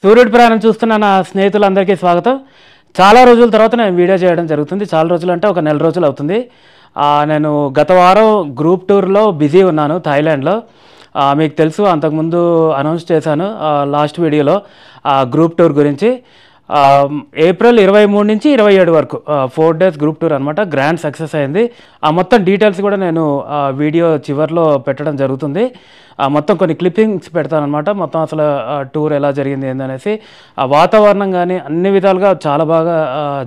సూర్యుడి ప్రయాణం చూస్తున్న నా స్నేహితులందరికీ స్వాగతం. చాలా రోజుల తర్వాత నేను వీడియో చేయడం జరుగుతుంది. చాలా రోజులు అంటే ఒక నెల రోజులు అవుతుంది. నేను గత వారం గ్రూప్ టూర్లో బిజీ ఉన్నాను థాయిలాండ్లో. మీకు తెలుసు, అంతకుముందు అనౌన్స్ చేశాను లాస్ట్ వీడియోలో గ్రూప్ టూర్ గురించి. ఏప్రిల్ 23 నుంచి 27 వరకు 4 days గ్రూప్ టూర్ అనమాట. గ్రాండ్ సక్సెస్ అయింది. ఆ మొత్తం డీటెయిల్స్ కూడా నేను వీడియో చివరిలో పెట్టడం జరుగుతుంది. మొత్తం కొన్ని క్లిప్పింగ్స్ పెడతానమాట. మొత్తం అసలు టూర్ ఎలా జరిగింది ఏందనేసి. ఆ వాతావరణం కానీ అన్ని విధాలుగా చాలా బాగా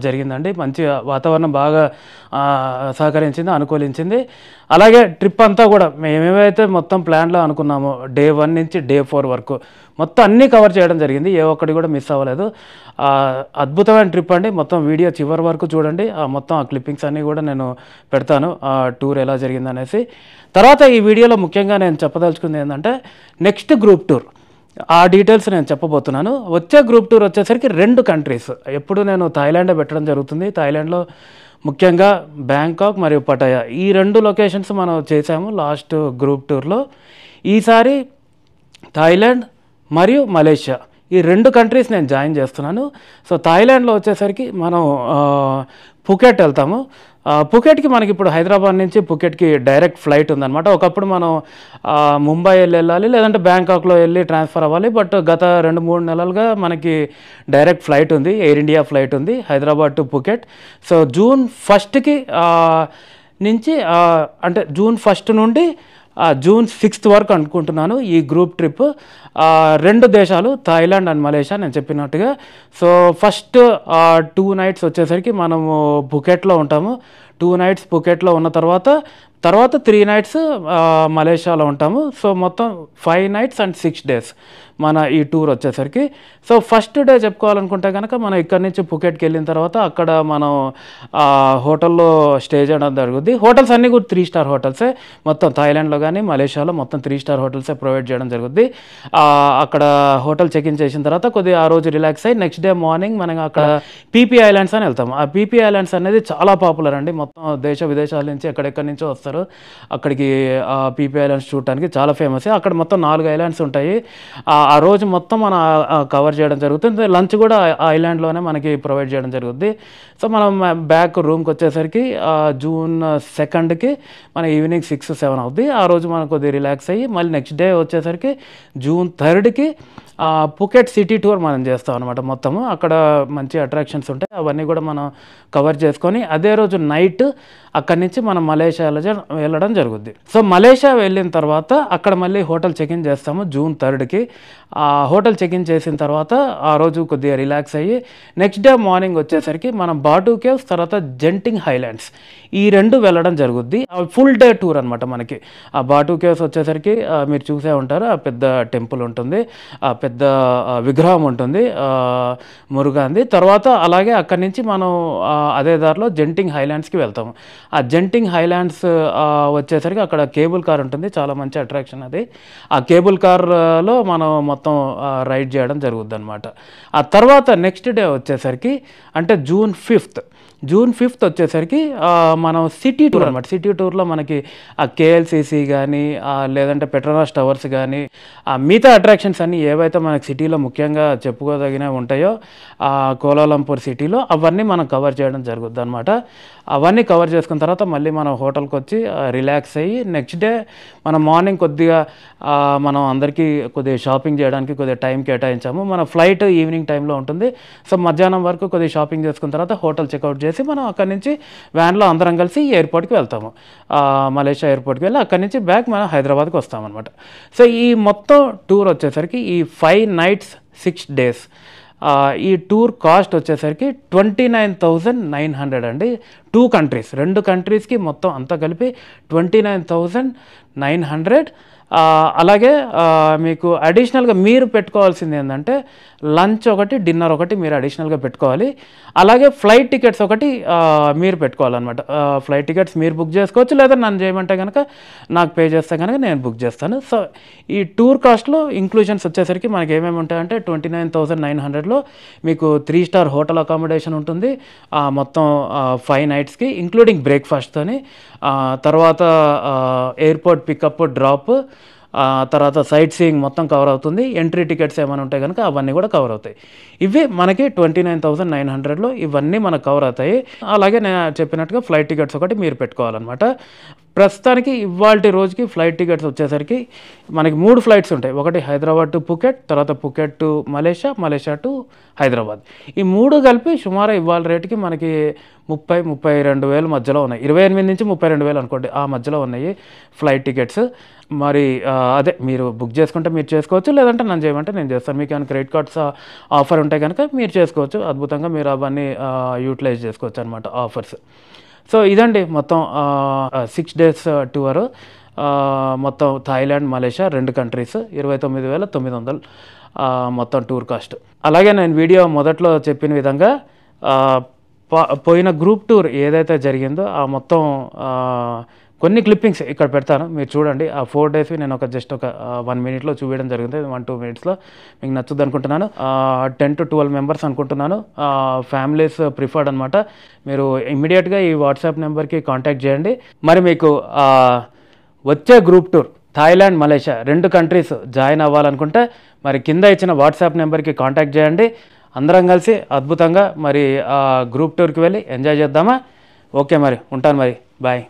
జరిగిందండి. మంచి వాతావరణం బాగా సహకరించింది, అనుకూలించింది. అలాగే ట్రిప్ అంతా కూడా మేమేమైతే మొత్తం ప్లాన్లో అనుకున్నామో డే 1 నుంచి డే 4 వరకు మొత్తం అన్నీ కవర్ చేయడం జరిగింది. ఏ ఒక్కటి కూడా మిస్ అవ్వలేదు. అద్భుతమైన ట్రిప్ అండి. మొత్తం వీడియో చివరి వరకు చూడండి. మొత్తం ఆ క్లిప్పింగ్స్ అన్నీ కూడా నేను పెడతాను, టూర్ ఎలా జరిగిందనేసి. తర్వాత ఈ వీడియోలో ముఖ్యంగా నేను చెప్పదలుచుకుంది ఏంటంటే నెక్స్ట్ గ్రూప్ టూర్ ఆ డీటెయిల్స్ నేను చెప్పబోతున్నాను. వచ్చే గ్రూప్ టూర్ వచ్చేసరికి 2 కంట్రీస్. ఎప్పుడు నేను థాయిలాండే పెట్టడం జరుగుతుంది. థాయిలాండ్లో ముఖ్యంగా బ్యాంకాక్ మరియు పటాయా, ఈ 2 లొకేషన్స్ మనం చేసాము లాస్ట్ గ్రూప్ టూర్లో. ఈసారి థాయిలాండ్ మరియు మలేషియా, ఈ 2 కంట్రీస్ నేను జాయిన్ చేస్తున్నాను. సో థాయిలాండ్లో వచ్చేసరికి మనం పుకెట్ వెళ్తాము. పుకెట్కి మనకి ఇప్పుడు హైదరాబాద్ నుంచి పుకెట్కి డైరెక్ట్ ఫ్లైట్ ఉందన్నమాట. ఒకప్పుడు మనం ముంబై వెళ్ళాలి, లేదంటే బ్యాంకాక్లో వెళ్ళి ట్రాన్స్ఫర్ అవ్వాలి. బట్ గత 2-3 నెలలుగా మనకి డైరెక్ట్ ఫ్లైట్ ఉంది, ఎయిర్ ఇండియా ఫ్లైట్ ఉంది Hyderabad to Phuket. So June 1కి నుంచి అంటే జూన్ 1 నుండి జూన్ 6 వరకు అనుకుంటున్నాను ఈ గ్రూప్ ట్రిప్. 2 దేశాలు థాయిలాండ్ అండ్ మలేషియా నేను చెప్పినట్టుగా. సో ఫస్ట్ 2 nights వచ్చేసరికి మనము పుకెట్లో ఉంటాము. 2 nights పుకెట్లో ఉన్న తర్వాత 3 nights మలేషియాలో ఉంటాము. సో మొత్తం 5 nights and 6 days మన ఈ టూర్ వచ్చేసరికి. సో ఫస్ట్ డే చెప్పుకోవాలనుకుంటే కనుక మనం ఇక్కడి నుంచి పుకెట్కి వెళ్ళిన తర్వాత అక్కడ మనం హోటల్లో స్టే చేయడం జరుగుద్ది. హోటల్స్ అన్నీ కూడా 3 star హోటల్సే. మొత్తం థాయిలాండ్లో కానీ మలేషియాలో మొత్తం 3 star హోటల్సే ప్రొవైడ్ చేయడం జరుగుద్ది. అక్కడ హోటల్ చెక్ ఇన్ చేసిన తర్వాత కొద్దిగా ఆ రోజు రిలాక్స్ అయ్యి నెక్స్ట్ డే మార్నింగ్ మనం అక్కడ పీపీ ఐలాండ్స్ అని వెళ్తాము. ఆ పీపీ ఐలాండ్స్ అనేది చాలా పాపులర్ అండి. మొత్తం దేశ విదేశాల నుంచి ఎక్కడెక్కడి నుంచో వస్తారు అక్కడికి పీపీ ఐలాండ్స్ చూడటానికి. చాలా ఫేమస్. అక్కడ మొత్తం 4 ఐలాండ్స్ ఉంటాయి. ఆ రోజు మొత్తం మనం కవర్ చేయడం జరుగుతుంది. లంచ్ కూడా ఆ ఐలాండ్లోనే మనకి ప్రొవైడ్ చేయడం జరుగుద్ది. సో మనం బ్యాక్ రూమ్కి వచ్చేసరికి జూన్ 2కి మన ఈవినింగ్ 6-7 అవుద్ది. ఆ రోజు మనం కొద్దిగా రిలాక్స్ అయ్యి మళ్ళీ నెక్స్ట్ డే వచ్చేసరికి జూన్ 3కి పుకెట్ సిటీ టూర్ మనం చేస్తాం అనమాట. మొత్తము అక్కడ మంచి అట్రాక్షన్స్ ఉంటాయి, అవన్నీ కూడా మనం కవర్ చేసుకొని అదే రోజు నైట్ అక్కడి నుంచి మనం మలేషియా వెళ్ళడం జరుగుద్ది. సో మలేషియా వెళ్ళిన తర్వాత అక్కడ మళ్ళీ హోటల్ చెక్-ఇన్ చేస్తాము జూన్ 3కి. హోటల్ చెక్-ఇన్ చేసిన తర్వాత ఆ రోజు కొద్దిగా రిలాక్స్ అయ్యి నెక్స్ట్ డే మార్నింగ్ వచ్చేసరికి మనం బాటు కేవ్స్ తర్వాత జెంటింగ్ హైలాండ్స్ ఈ 2 వెళ్ళడం జరుగుద్ది. ఫుల్ డే టూర్ అనమాట మనకి. ఆ బాటు కేవ్స్ వచ్చేసరికి మీరు చూసే ఉంటారు, ఆ పెద్ద టెంపుల్ ఉంటుంది, ఆ పెద్ద విగ్రహం ఉంటుంది మురుగాంది. తర్వాత అలాగే అక్కడి నుంచి మనం అదే దారిలో జెంటింగ్ హైలాండ్స్కి వెళ్తాము. ఆ జెంటింగ్ హైలాండ్స్ వచ్చేసరికి అక్కడ కేబుల్ కార్ ఉంటుంది, చాలా మంచి అట్రాక్షన్ అది. ఆ కేబుల్ కార్లో మనం మొత్తం రైడ్ చేయడం జరుగుద్ది అనమాట. ఆ తర్వాత నెక్స్ట్ డే వచ్చేసరికి అంటే జూన్ 5th వచ్చేసరికి మనం సిటీ టూర్ అనమాట. సిటీ టూర్లో మనకి ఆ కేఎల్సిసి కానీ లేదంటే పెట్రోనాస్ టవర్స్ కానీ మిగతా అట్రాక్షన్స్ అన్నీ ఏవైతే మనకి సిటీలో ముఖ్యంగా చెప్పుకోదగినవి ఉంటాయో కోలాలంపూర్ సిటీలో అవన్నీ మనం కవర్ చేయడం జరుగుద్ది అనమాట. అవన్నీ కవర్ చేసుకున్న తర్వాత మళ్ళీ మనం హోటల్కి వచ్చి రిలాక్స్ అయ్యి నెక్స్ట్ డే మనం మార్నింగ్ కొద్దిగా మనం అందరికీ కొద్దిగా షాపింగ్ చేయడానికి కొద్దిగా టైం కేటాయించాము. మన ఫ్లైట్ ఈవినింగ్ టైంలో ఉంటుంది. సో మధ్యాహ్నం వరకు కొద్దిగా షాపింగ్ చేసుకున్న తర్వాత హోటల్ చెక్అవుట్ చేసి మనం అక్కడి నుంచి వ్యాన్లో అందరం కలిసి ఎయిర్పోర్ట్కి వెళ్తాము. మలేషియా ఎయిర్పోర్ట్కి వెళ్ళి అక్కడి నుంచి బ్యాక్ మనం హైదరాబాద్కి వస్తామన్నమాట. సో ఈ మొత్తం టూర్ వచ్చేసరికి ఈ 5 nights 6 days ఈ టూర్ కాస్ట్ వచ్చేసరికి 29,900 అండి. 2 countries, 2 countries మొత్తం అంతా కలిపి 29,900. అలాగే మీకు అడిషనల్గా మీరు పెట్టుకోవాల్సింది ఏంటంటే లంచ్ ఒకటి, డిన్నర్ ఒకటి మీరు అడిషనల్గా పెట్టుకోవాలి. అలాగే ఫ్లైట్ టికెట్స్ ఒకటి మీరు పెట్టుకోవాలన్నమాట. ఫ్లైట్ టికెట్స్ మీరు బుక్ చేసుకోవచ్చు, లేదా నన్ను చేయమంటే కనుక నాకు పే చేస్తే కనుక నేను బుక్ చేస్తాను. సో ఈ టూర్ కాస్ట్లో ఇంక్లూజన్స్ వచ్చేసరికి మనకి ఏమేమి ఉంటాయంటే 29,900లో మీకు 3 star హోటల్ అకామిడేషన్ ఉంటుంది మొత్తం 5 nightsకి ఇంక్లూడింగ్ బ్రేక్ఫాస్ట్తోని. తర్వాత ఎయిర్పోర్ట్ పికప్ డ్రాప్, తర్వాత సైట్ సీయింగ్ మొత్తం కవర్ అవుతుంది. ఎంట్రీ టికెట్స్ ఏమైనా ఉంటాయి కనుక అవన్నీ కూడా కవర్ అవుతాయి. ఇవి మనకి 29,900లో ఇవన్నీ మనకు కవర్ అవుతాయి. అలాగే నేను చెప్పినట్టుగా ఫ్లైట్ టికెట్స్ ఒకటి మీరు పెట్టుకోవాలన్నమాట. ప్రస్తుతానికి ఇవాల్టి రోజుకి ఫ్లైట్ టికెట్స్ వచ్చేసరికి మనకి 3 ఫ్లైట్స్ ఉంటాయి. ఒకటి హైదరాబాద్ టు పుకెట్, తర్వాత Phuket to Malaysia, Malaysia to Hyderabad. ఈ 3 కలిపి సుమారు ఇవాళ రేటుకి మనకి 30-32 వేల మధ్యలో ఉన్నాయి. 28 నుంచి 32,000 అనుకోండి, ఆ మధ్యలో ఉన్నాయి ఫ్లైట్ టికెట్స్. మరి అదే మీరు బుక్ చేసుకుంటే మీరు చేసుకోవచ్చు, లేదంటే నన్ను చేయమంటే నేను చేస్తాను. మీకు ఏమైనా క్రెడిట్ కార్డ్స్ ఆఫర్ ఉంటాయి కనుక మీరు చేసుకోవచ్చు. అద్భుతంగా మీరు అవన్నీ యూటిలైజ్ చేసుకోవచ్చు అనమాట ఆఫర్స్. సో ఇదండి మొత్తం 6 డేస్ టూర్. మొత్తం థాయిలాండ్, మలేషియా 2 కంట్రీస్, 29,900 మొత్తం టూర్ కాస్ట్. అలాగే నేను వీడియో మొదట్లో చెప్పిన విధంగా పోయిన గ్రూప్ టూర్ ఏదైతే జరిగిందో ఆ మొత్తం కొన్ని క్లిప్పింగ్స్ ఇక్కడ పెడతాను, మీరు చూడండి. ఆ 4 డేస్వి నేను జస్ట్ ఒక 1 మినిట్లో చూపించడం జరిగింది, 1-2 మినిట్స్లో. మీకు నచ్చుద్ది అనుకుంటున్నాను. 10 to 12 మెంబర్స్ అనుకుంటున్నాను. ఫ్యామిలీస్ ప్రిఫర్డ్ అనమాట. మీరు ఇమ్మీడియట్గా ఈ వాట్సాప్ నెంబర్కి కాంటాక్ట్ చేయండి. మరి మీకు వచ్చే group tour Thailand, Malaysia 2 countries join అవ్వాలనుకుంటే మరి కింద ఇచ్చిన వాట్సాప్ నెంబర్కి కాంటాక్ట్ చేయండి. అందరం కలిసి అద్భుతంగా మరి గ్రూప్ టూర్కి వెళ్ళి ఎంజాయ్ చేద్దామా? ఓకే, మరి ఉంటాను, మరి బాయ్.